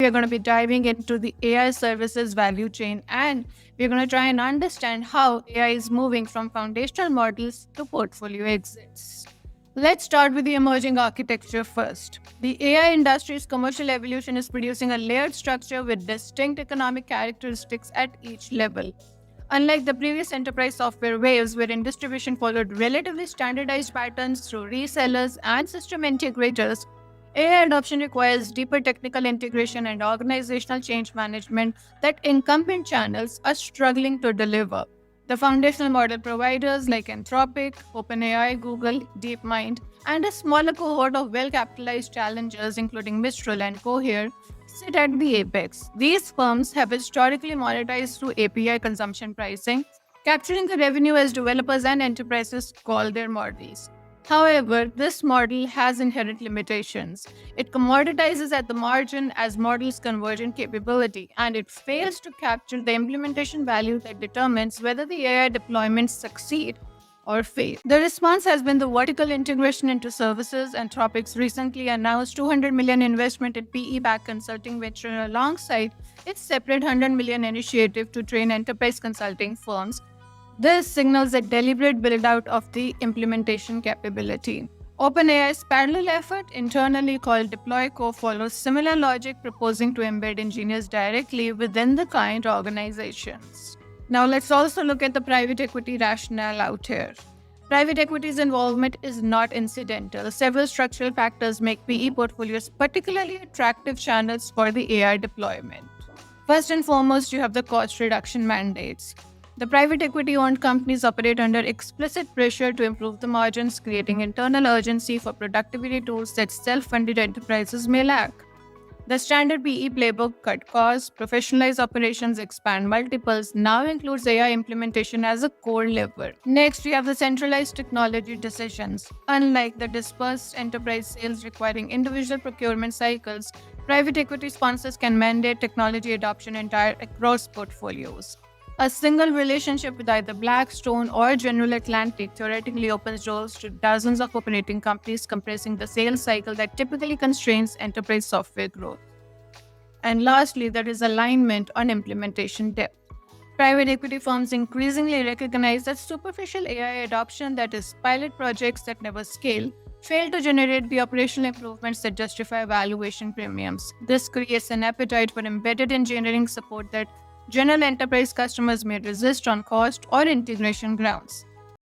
We are going to be diving into the AI services value chain, and we're going to try and understand how AI is moving from foundational models to portfolio exits. Let's start with the emerging architecture first. The AI industry's commercial evolution is producing a layered structure with distinct economic characteristics at each level. Unlike the previous enterprise software waves, wherein distribution followed relatively standardized patterns through resellers and system integrators, AI adoption requires deeper technical integration and organizational change management that incumbent channels are struggling to deliver. The foundational model providers like Anthropic, OpenAI, Google, DeepMind, and a smaller cohort of well capitalized challengers, including Mistral and Cohere, sit at the apex. These firms have historically monetized through API consumption pricing, capturing the revenue as developers and enterprises call their models. However, this model has inherent limitations. It commoditizes at the margin as models converge in capability, and it fails to capture the implementation value that determines whether the AI deployments succeed or fail. The response has been the vertical integration into services. Anthropic's recently announced 200 million investment in PE-backed consulting venture alongside its separate 100 million initiative to train enterprise consulting firms. This signals a deliberate build-out of the implementation capability. OpenAI's parallel effort, internally called DeployCo, follows similar logic, proposing to embed engineers directly within the client organizations. Now let's also look at the private equity rationale out here. Private equity's involvement is not incidental. Several structural factors make PE portfolios particularly attractive channels for the AI deployment. First and foremost, you have the cost reduction mandates. The private equity-owned companies operate under explicit pressure to improve the margins, creating internal urgency for productivity tools that self-funded enterprises may lack. The standard PE playbook, cut costs, professionalize operations, expand multiples, now includes AI implementation as a core lever. Next, we have the centralized technology decisions. Unlike the dispersed enterprise sales requiring individual procurement cycles, private equity sponsors can mandate technology adoption across portfolios. A single relationship with either Blackstone or General Atlantic theoretically opens doors to dozens of operating companies, compressing the sales cycle that typically constrains enterprise software growth. And lastly, there is alignment on implementation depth. Private equity firms increasingly recognize that superficial AI adoption, that is, pilot projects that never scale, fail to generate the operational improvements that justify valuation premiums. This creates an appetite for embedded engineering support that general enterprise customers may resist on cost or integration grounds.